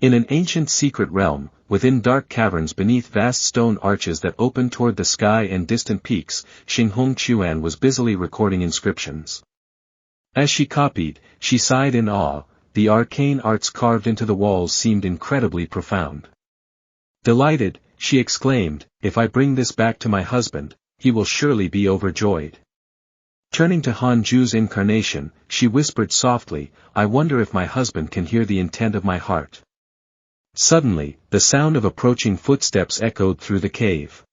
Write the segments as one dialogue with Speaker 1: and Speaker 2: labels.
Speaker 1: In an ancient secret realm, within dark caverns beneath vast stone arches that opened toward the sky and distant peaks, Xinghong Chuan was busily recording inscriptions. As she copied, she sighed in awe. The arcane arts carved into the walls seemed incredibly profound. Delighted, she exclaimed, "If I bring this back to my husband, he will surely be overjoyed." Turning to Han Ju's incarnation, she whispered softly, "I wonder if my husband can hear the intent of my heart." Suddenly, the sound of approaching footsteps echoed through the cave.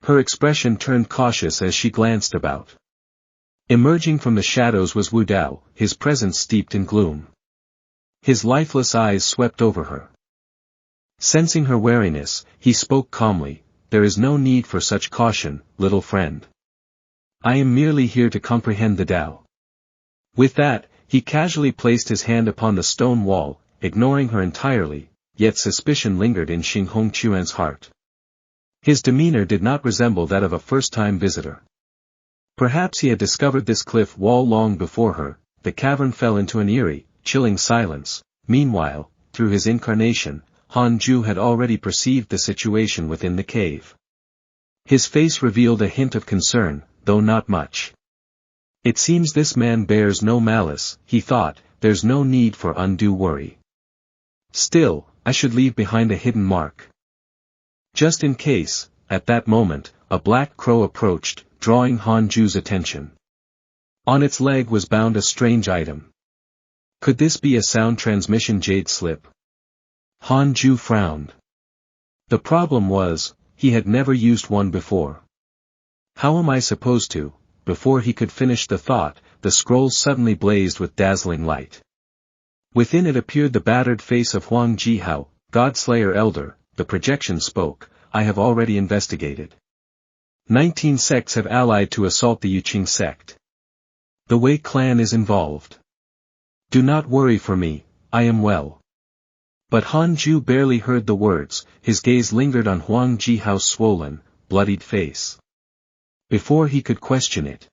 Speaker 1: Her expression turned cautious as she glanced about. Emerging from the shadows was Wu Dao, his presence steeped in gloom. His lifeless eyes swept over her. Sensing her wariness, he spoke calmly, "There is no need for such caution, little friend. I am merely here to comprehend the Tao." With that, he casually placed his hand upon the stone wall, ignoring her entirely, yet suspicion lingered in Xinghong Chuan's heart. His demeanor did not resemble that of a first-time visitor. Perhaps he had discovered this cliff wall long before her. The cavern fell into an eerie, chilling silence. Meanwhile, through his incarnation, Han Ju had already perceived the situation within the cave. His face revealed a hint of concern, though not much. "It seems this man bears no malice," he thought, "there's no need for undue worry. Still, I should leave behind a hidden mark. Just in case." At that moment, a black crow approached, drawing Han Ju's attention. On its leg was bound a strange item. Could this be a sound transmission jade slip? Han Ju frowned. The problem was, he had never used one before. "How am I supposed to?" Before he could finish the thought, the scroll suddenly blazed with dazzling light. Within it appeared the battered face of Huang Jihao, Godslayer Elder. The projection spoke, "I have already investigated. 19 sects have allied to assault the Yuqing sect. The Wei clan is involved. Do not worry for me, I am well." But Han Ju barely heard the words, his gaze lingered on Huang Jihao's swollen, bloodied face. Before he could question it,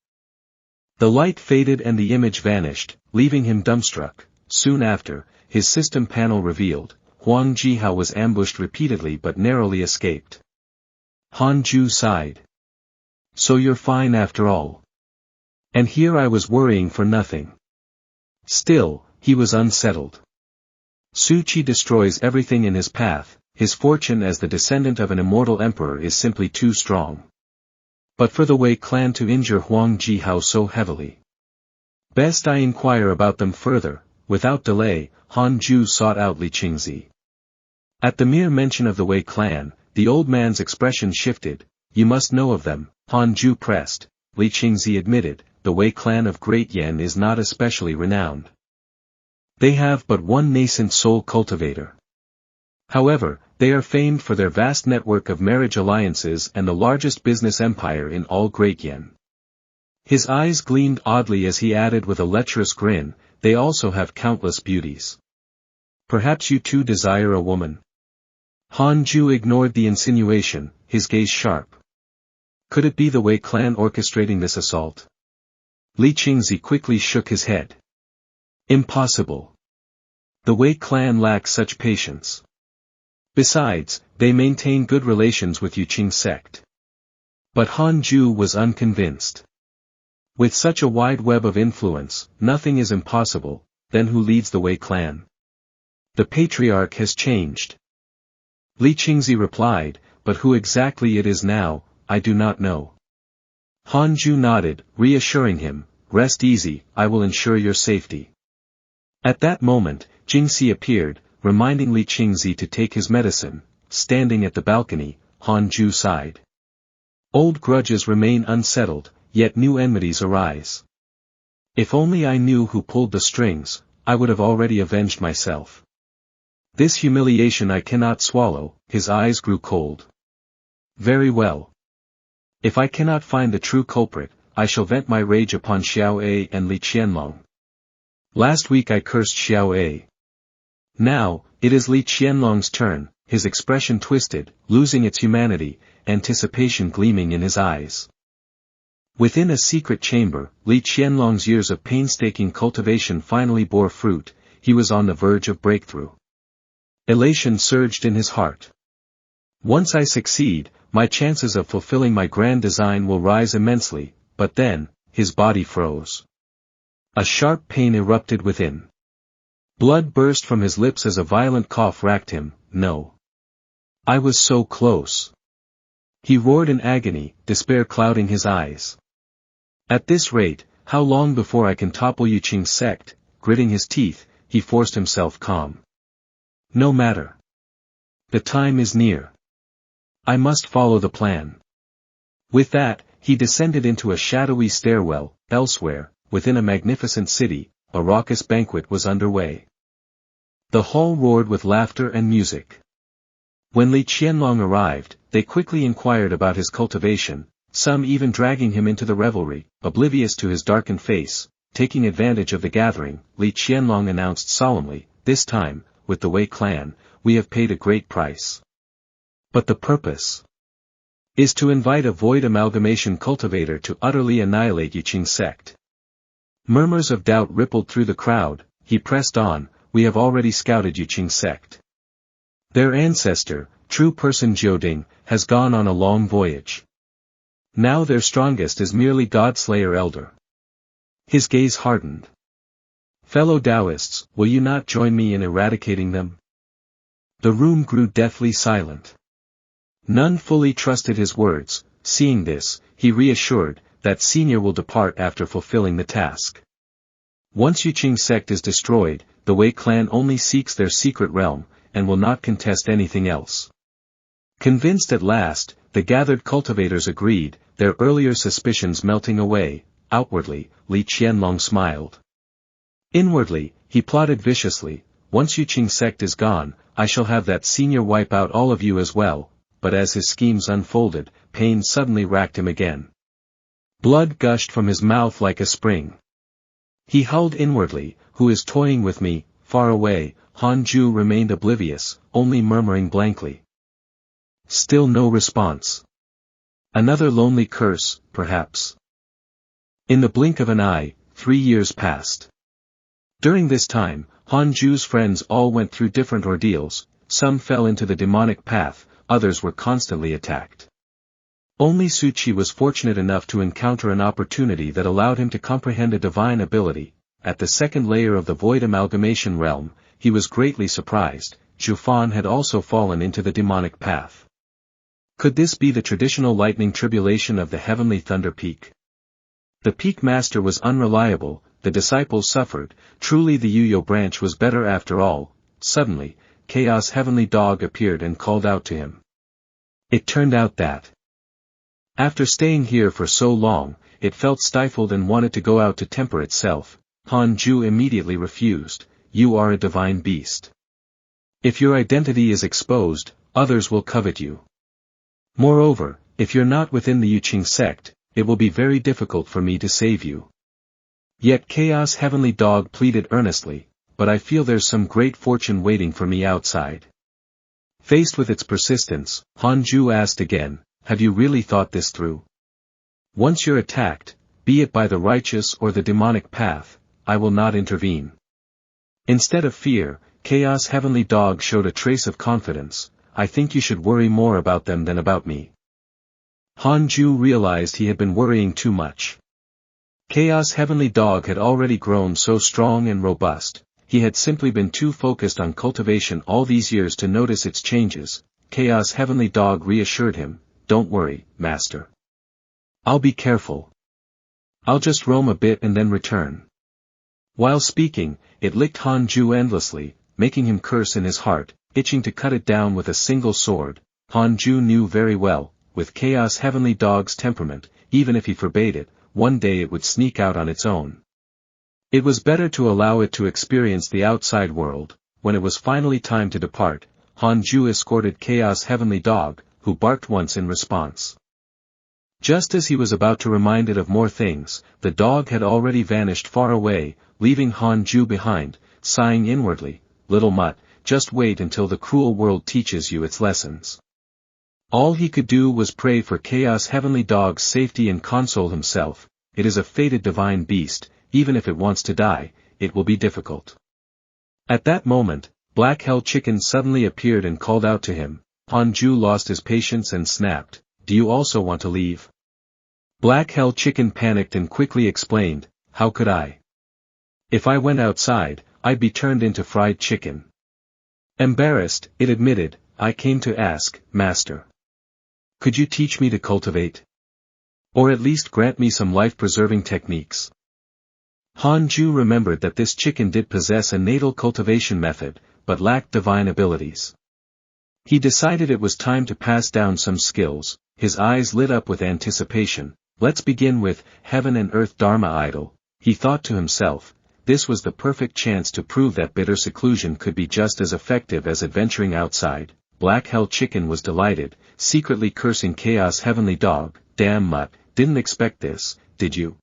Speaker 1: the light faded and the image vanished, leaving him dumbstruck. Soon after, his system panel revealed, Huang Jihao was ambushed repeatedly but narrowly escaped. Han Ju sighed. "So you're fine after all. And here I was worrying for nothing." Still, he was unsettled. Su Qi destroys everything in his path. His fortune as the descendant of an immortal emperor is simply too strong. But for the Wei clan to injure Huang Jihao so heavily, best I inquire about them further. Without delay, Han Ju sought out Li Qingzi. At the mere mention of the Wei clan, the old man's expression shifted. "You must know of them," Han Ju pressed. Li Qingzi admitted, "The Wei clan of Great Yan is not especially renowned. They have but one nascent soul cultivator. However, they are famed for their vast network of marriage alliances and the largest business empire in all Great Yan." His eyes gleamed oddly as he added with a lecherous grin, "They also have countless beauties. Perhaps you too desire a woman?" Han Ju ignored the insinuation, his gaze sharp. Could it be the Wei clan orchestrating this assault? Li Qingzi quickly shook his head. "Impossible. The Wei clan lacks such patience. Besides, they maintain good relations with Yuqing sect." But Han Ju was unconvinced. With such a wide web of influence, nothing is impossible. Then who leads the Wei clan? The patriarch has changed. Li Qingzi replied, "But who exactly it is now, I do not know." Han Ju nodded, reassuring him, "Rest easy, I will ensure your safety." At that moment, Jingxi appeared, reminding Li Qingzi to take his medicine. Standing at the balcony, Han Ju sighed. Old grudges remain unsettled, yet new enmities arise. If only I knew who pulled the strings, I would have already avenged myself. This humiliation I cannot swallow. His eyes grew cold. Very well. If I cannot find the true culprit, I shall vent my rage upon Xiao A and Li Qianlong. Last week I cursed Xiao A. Now, it is Li Qianlong's turn. His expression twisted, losing its humanity, anticipation gleaming in his eyes. Within a secret chamber, Li Qianlong's years of painstaking cultivation finally bore fruit. He was on the verge of breakthrough. Elation surged in his heart. Once I succeed, my chances of fulfilling my grand design will rise immensely, but then, his body froze. A sharp pain erupted within. Blood burst from his lips as a violent cough racked him. No. I was so close. He roared in agony, despair clouding his eyes. At this rate, how long before I can topple Yuqing's sect? Gritting his teeth, he forced himself calm. No matter. The time is near. I must follow the plan. With that, he descended into a shadowy stairwell. Elsewhere, within a magnificent city, a raucous banquet was underway. The hall roared with laughter and music. When Li Qianlong arrived, they quickly inquired about his cultivation, some even dragging him into the revelry. Oblivious to his darkened face. Taking advantage of the gathering, Li Qianlong announced solemnly, "This time, with the Wei clan, we have paid a great price. But the purpose is to invite a void amalgamation cultivator to utterly annihilate Yuqing's sect." Murmurs of doubt rippled through the crowd. He pressed on, "We have already scouted Yuqing's sect. Their ancestor, true person Jioding, has gone on a long voyage. Now their strongest is merely God-slayer elder." His gaze hardened. "Fellow Taoists, will you not join me in eradicating them?" The room grew deathly silent. None fully trusted his words. Seeing this, he reassured, "That senior will depart after fulfilling the task. Once Yuqing's sect is destroyed, the Wei clan only seeks their secret realm, and will not contest anything else." Convinced at last, the gathered cultivators agreed, their earlier suspicions melting away. Outwardly, Li Qianlong smiled. Inwardly, he plotted viciously, "Once Yuqing's sect is gone, I shall have that senior wipe out all of you as well." But as his schemes unfolded, pain suddenly racked him again. Blood gushed from his mouth like a spring. He howled inwardly, "Who is toying with me?" Far away, Han Ju remained oblivious, only murmuring blankly. Still no response. Another lonely curse, perhaps. In the blink of an eye, 3 years passed. During this time, Han Ju's friends all went through different ordeals. Some fell into the demonic path, others were constantly attacked. Only Su Qi was fortunate enough to encounter an opportunity that allowed him to comprehend a divine ability. At the second layer of the void amalgamation realm, he was greatly surprised. Zhu Fan had also fallen into the demonic path. Could this be the traditional lightning tribulation of the heavenly thunder peak? The peak master was unreliable, the disciples suffered. Truly the Yuyo branch was better after all. Suddenly, Chaos Heavenly Dog appeared and called out to him. It turned out that, after staying here for so long, it felt stifled and wanted to go out to temper itself. Han Ju immediately refused. "You are a divine beast. If your identity is exposed, others will covet you. Moreover, if you're not within the Yuqing sect, it will be very difficult for me to save you." Yet Chaos Heavenly Dog pleaded earnestly, "But I feel there's some great fortune waiting for me outside." Faced with its persistence, Han Ju asked again, "Have you really thought this through? Once you're attacked, be it by the righteous or the demonic path, I will not intervene." Instead of fear, Chaos Heavenly Dog showed a trace of confidence. "I think you should worry more about them than about me." Han Ju realized he had been worrying too much. Chaos Heavenly Dog had already grown so strong and robust. He had simply been too focused on cultivation all these years to notice its changes. Chaos Heavenly Dog reassured him, "Don't worry, Master. I'll be careful. I'll just roam a bit and then return." While speaking, it licked Han Ju endlessly, making him curse in his heart, itching to cut it down with a single sword. Han Ju knew very well, with Chaos Heavenly Dog's temperament, even if he forbade it, one day it would sneak out on its own. It was better to allow it to experience the outside world. When it was finally time to depart, Han Ju escorted Chaos Heavenly Dog, who barked once in response. Just as he was about to remind it of more things, the dog had already vanished far away, leaving Han Ju behind, sighing inwardly, "Little mutt, just wait until the cruel world teaches you its lessons." All he could do was pray for Chaos Heavenly Dog's safety and console himself. It is a fated divine beast, even if it wants to die, it will be difficult. At that moment, Black Hell Chicken suddenly appeared and called out to him. Han Ju lost his patience and snapped, "Do you also want to leave?" Black Hell Chicken panicked and quickly explained, "How could I? If I went outside, I'd be turned into fried chicken." Embarrassed, it admitted, "I came to ask, Master. Could you teach me to cultivate? Or at least grant me some life-preserving techniques?" Han Ju remembered that this chicken did possess a natal cultivation method, but lacked divine abilities. He decided it was time to pass down some skills. His eyes lit up with anticipation. "Let's begin with Heaven and Earth Dharma Idol," he thought to himself. This was the perfect chance to prove that bitter seclusion could be just as effective as adventuring outside. Black Hell Chicken was delighted, secretly cursing Chaos Heavenly Dog. "Damn mutt, didn't expect this, did you?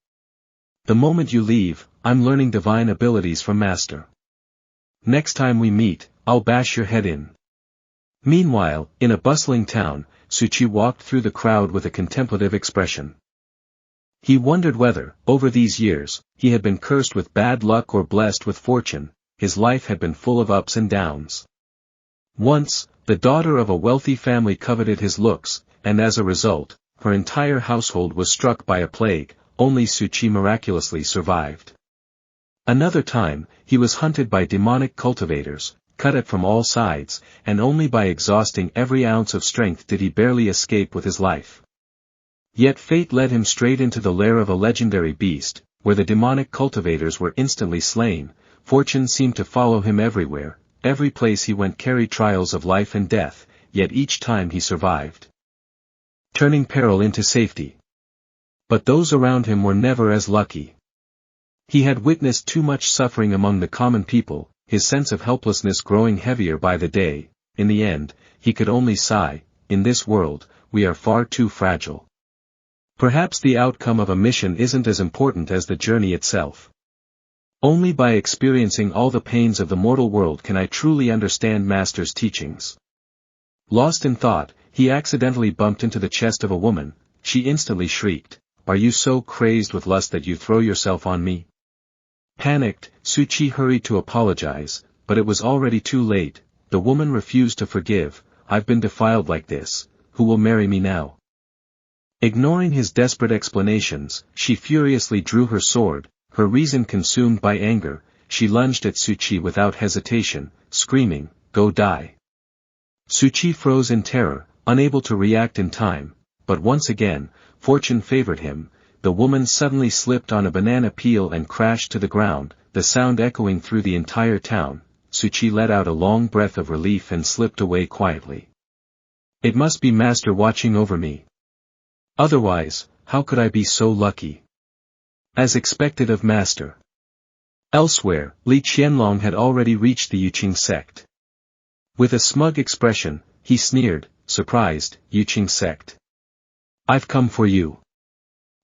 Speaker 1: The moment you leave, I'm learning divine abilities from Master. Next time we meet, I'll bash your head in." Meanwhile, in a bustling town, Suchi walked through the crowd with a contemplative expression. He wondered whether, over these years, he had been cursed with bad luck or blessed with fortune. His life had been full of ups and downs. Once, the daughter of a wealthy family coveted his looks, and as a result, her entire household was struck by a plague. Only Suchi miraculously survived. Another time, he was hunted by demonic cultivators, cut at from all sides, and only by exhausting every ounce of strength did he barely escape with his life. Yet fate led him straight into the lair of a legendary beast, where the demonic cultivators were instantly slain. Fortune seemed to follow him everywhere, every place he went carried trials of life and death, yet each time he survived, turning peril into safety. But those around him were never as lucky. He had witnessed too much suffering among the common people, his sense of helplessness growing heavier by the day. In the end, he could only sigh, "In this world, we are far too fragile." Perhaps the outcome of a mission isn't as important as the journey itself. Only by experiencing all the pains of the mortal world can I truly understand Master's teachings. Lost in thought, he accidentally bumped into the chest of a woman. She instantly shrieked, "Are you so crazed with lust that you throw yourself on me?" Panicked, Suchi hurried to apologize, but it was already too late. The woman refused to forgive. "I've been defiled like this, who will marry me now?" Ignoring his desperate explanations, she furiously drew her sword, her reason consumed by anger. She lunged at Suchi without hesitation, screaming, "Go die!" Suchi froze in terror, unable to react in time, but once again, fortune favored him. The woman suddenly slipped on a banana peel and crashed to the ground, the sound echoing through the entire town. Suchi let out a long breath of relief and slipped away quietly. "It must be Master watching over me. Otherwise, how could I be so lucky?" As expected of Master. Elsewhere, Li Qianlong had already reached the Yuqing sect. With a smug expression, he sneered, surprised, "Yuqing sect? I've come for you."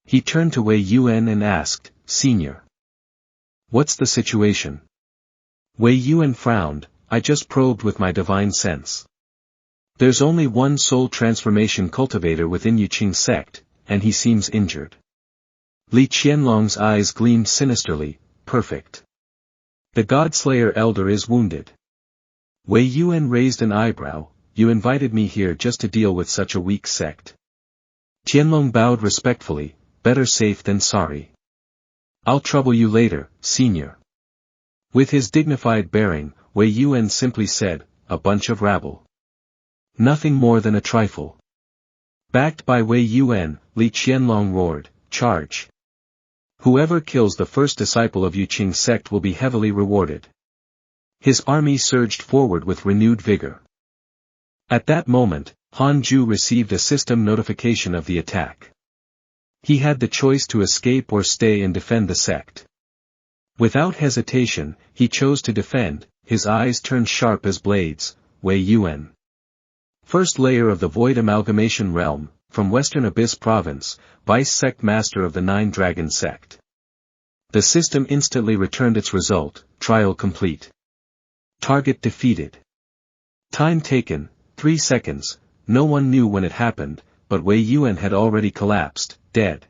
Speaker 1: He turned to Wei Yuan and asked, "Senior, what's the situation?" Wei Yuan frowned, "I just probed with my divine sense. There's only one soul transformation cultivator within Yuqing sect, and he seems injured." Li Qianlong's eyes gleamed sinisterly, "Perfect. The Godslayer Elder is wounded." Wei Yuan raised an eyebrow, "You invited me here just to deal with such a weak sect." Qianlong bowed respectfully, "Better safe than sorry. I'll trouble you later, Senior." With his dignified bearing, Wei Yuan simply said, "A bunch of rabble. Nothing more than a trifle." Backed by Wei Yuan, Li Qianlong roared, "Charge! Whoever kills the first disciple of Yuqing sect will be heavily rewarded." His army surged forward with renewed vigor. At that moment, Han Ju received a system notification of the attack. He had the choice to escape or stay and defend the sect. Without hesitation, he chose to defend. His eyes turned sharp as blades. Wei Yuan, first layer of the Void Amalgamation Realm, from Western Abyss Province, Vice Sect Master of the Nine Dragon Sect. The system instantly returned its result, trial complete. Target defeated. Time taken, 3 seconds. No one knew when it happened, but Wei Yuan had already collapsed, dead.